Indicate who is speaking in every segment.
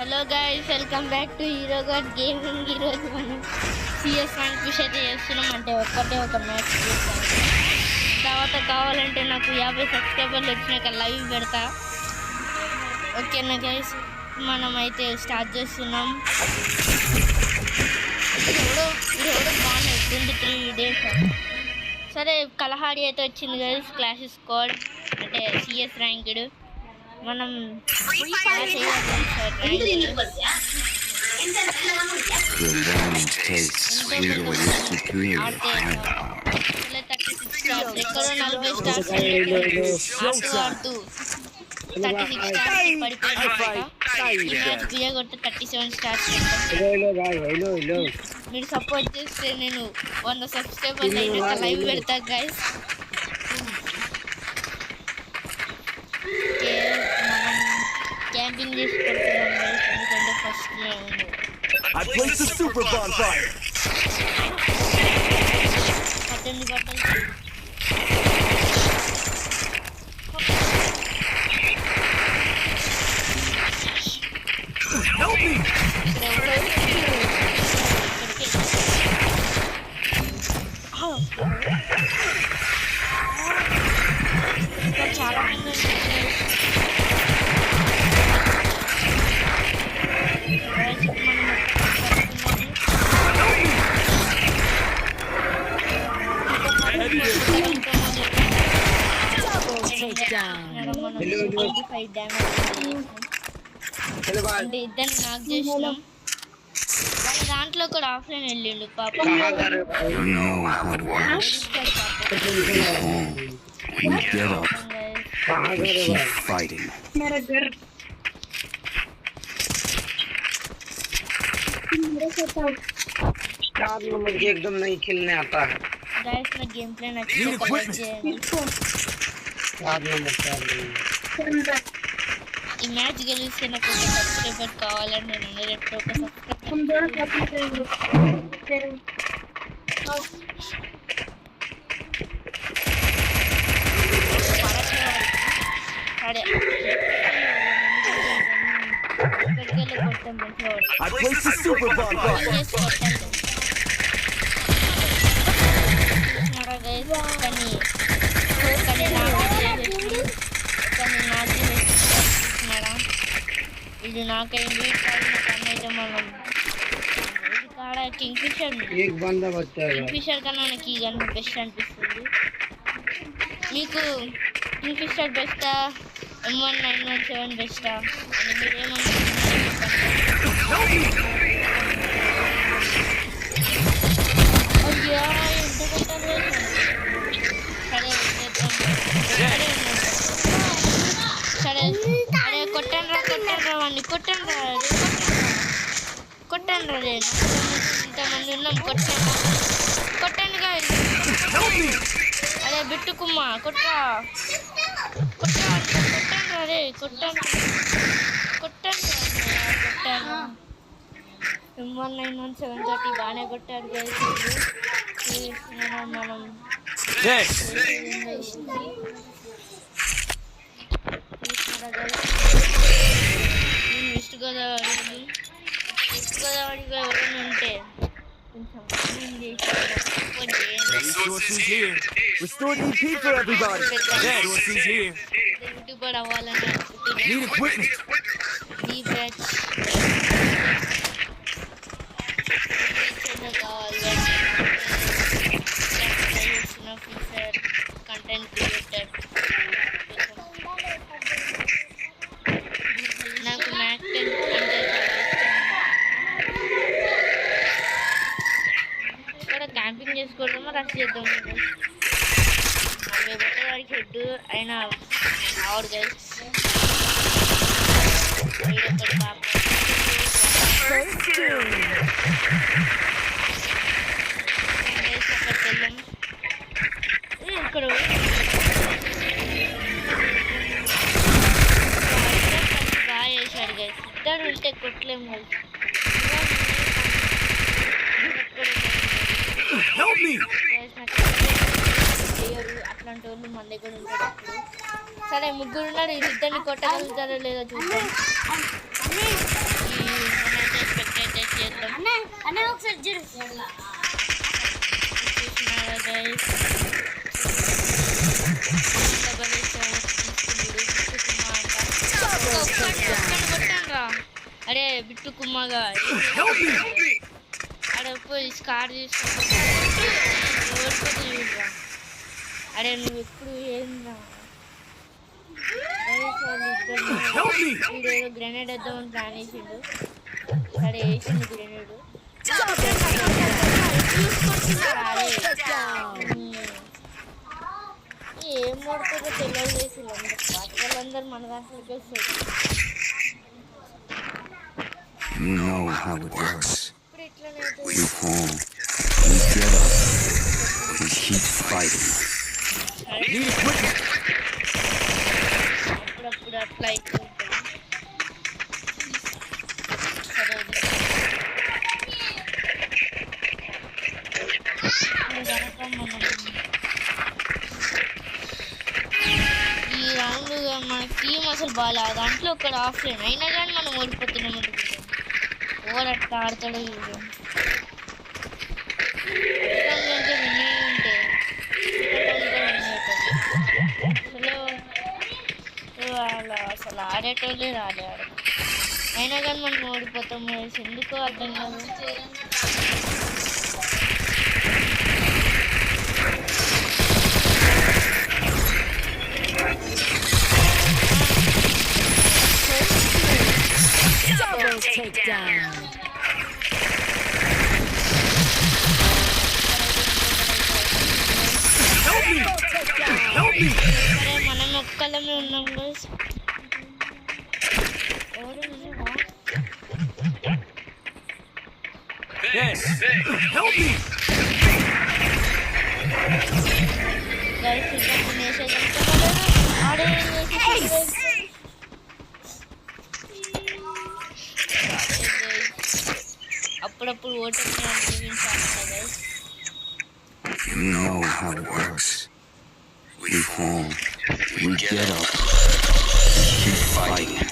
Speaker 1: Hello guys, welcome back to hero God gaming. ఈరోజు మనం CS rank push అయితే చేస్తున్నాం. అంటే ఒక మ్యాచ్ చేస్తాను. తర్వాత కావాలంటే నాకు 50 సబ్స్క్రైబర్లు వచ్చినాక లైవ్ పెడతా. ఓకేనా గైస్, మనం అయితే స్టార్ట్ చేస్తున్నాం. ఇది బాగానే 23 days. సరే, కలహాడి అయితే వచ్చింది గైస్. క్లాష్ స్క్వాడ్ అంటే సిఎస్ ర్యాంక్డ్. మనం ఎక్కడో 40 స్టార్స్ ఆడుతూ 36 స్టార్స్ పడిపోయిన ఈ మ్యాచ్ బియ్యగొట్టు 37 స్టార్స్. మీరు సపోర్ట్ చేస్తే నేను 100 సబ్స్క్రైబర్లు అయినాక లైవ్ పెడతా గైస్. క్యాంపింగ్ చేసి పెడుతున్నాం ఎందుకంటే ఫస్ట్ పట్టండి చాలా మంది అంటే ఇద్దరు నాకు చేసినాం. వాళ్ళ దాంట్లో కూడా ఆఫ్లైన్ వెళ్ళిండు పాప.
Speaker 2: मुझे एकदम नहीं खेलने आता है।
Speaker 1: गाइस मैं गेम प्ले ना ఈ మ్యాచ్ గెలిస్తే నాకు సబ్స్క్రైబర్ కావాలని నేను అనేటప్పుడు ఒక సబ్స్క్రైబర్ ఇది నాకైంది. అయితే మనం ఇది కాడ కింగ్ఫిషర్ కన్నా నాకు ఈ గన్ బెస్ట్ అనిపిస్తుంది. మీకు కింగ్ఫిషర్ బెస్టా, M1917 బెస్టా అని మీరేమనుకుంటున్నారు? అయ్యా ఎంత కొట్టాలి. సరే సరే అరే కొట్టండ్రా వాడిని కొట్టండ్రా ఇంతమంది ఉన్నాం. కొట్టండి అరే బిట్టుకుమ్మా కొట్టండ్రా రే కొట్టండి. M1917 బాగానే కొట్టారు మనం వెస్ట్ గోదావరి ఎవరైనా ఉంటే యూట్యూబర్ అవ్వాలని కంటెంట్ క్రియేటర్. నాకు మ్యాక్ 10 అంటే ఇక్కడ క్యాంపింగ్ చేసుకోవడమో రష్ చేద్దాం. వాడికి హెడ్ అయినా ఆవిడ గైస్ ఇక్కడ బాగా చేశాడు గైస్. ఇద్దరు ఉంటే కొట్టలేము గైస్. అట్లా అట్లాంటి వాళ్ళు మన దగ్గర ఉంటారు ఇప్పుడు. సరే ముగ్గురు ఉన్నారు, ఇద్దరిని కొట్టగలుగుతారో లేదో చూద్దాం. మనైతే స్పెక్టేట్ చేద్దాం. చూస్తున్నారా గైస్, కొట్టాను. అరే బిట్టు కుమ్మగా అరే పోయి స్కార్ తీసుకుంటా. అరే నువ్వు ఎప్పుడు ఏందా వీడు గ్రెనేడ్ వేద్దామని ప్లాన్ వేసిండు. సరే వేసిండు గ్రెనేడ్. ఏం పడుతుందో తెలియదు చేసిండు. వాళ్ళందరూ మన దాంట్లోకి వస్తారు.
Speaker 3: You know how it works. We fall, we get up, we keep fighting.
Speaker 1: అప్పుడప్పుడు అట్లా అయిపోతుంది. ఈ రౌండ్ మన టీం అసలు బాగా దాంట్లో ఒక ఆఫ్లైన్ అయినా కానీ మనం ఓడిపోతున్నాం. ఓవర్ అట్లా ఆడతాడు వీడు. అసలు ఆడేటోళ్ళే రాలే ఆడ. అయినా కానీ మనం ఓడిపోతాం. ఎందుకో అర్థం కాదు. మనం ఒక్కలమే ఉన్నాం గైస్. అప్పుడప్పుడు ఓటమి అనుభవించాలి guys.
Speaker 3: You know how it works. We fall, we get up, keep fighting.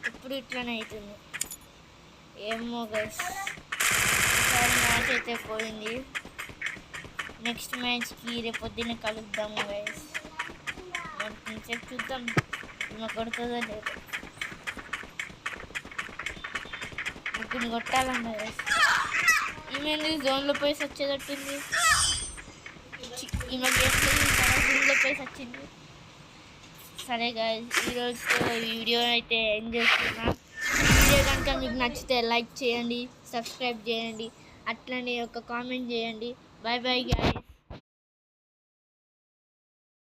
Speaker 3: ఇప్పుడు ఇట్లానే అవుతుంది. ఏమో గైస్, ఈసారి మ్యాచ్ అయితే పోయింది. నెక్స్ట్ మ్యాచ్కి రేపు పొద్దున్న కలుద్దాము గైస్. కొంచెం చూద్దాం ఈమె కొడుతుందో లేదు. ముగ్గురిని కొట్టాలన్నా గైస్. ఈమె జోన్లో పోయి వచ్చేటట్టుంది. ఈమె జోన్లో పోయి వచ్చింది. సరే గైస్, ఈరోజు వీడియో అయితే ఎండ్ చేస్తున్నా. వీడియో కనుక మీకు నచ్చితే లైక్ చేయండి, సబ్స్క్రైబ్ చేయండి, అట్లనే ఒక కామెంట్ చేయండి. Bye bye guys.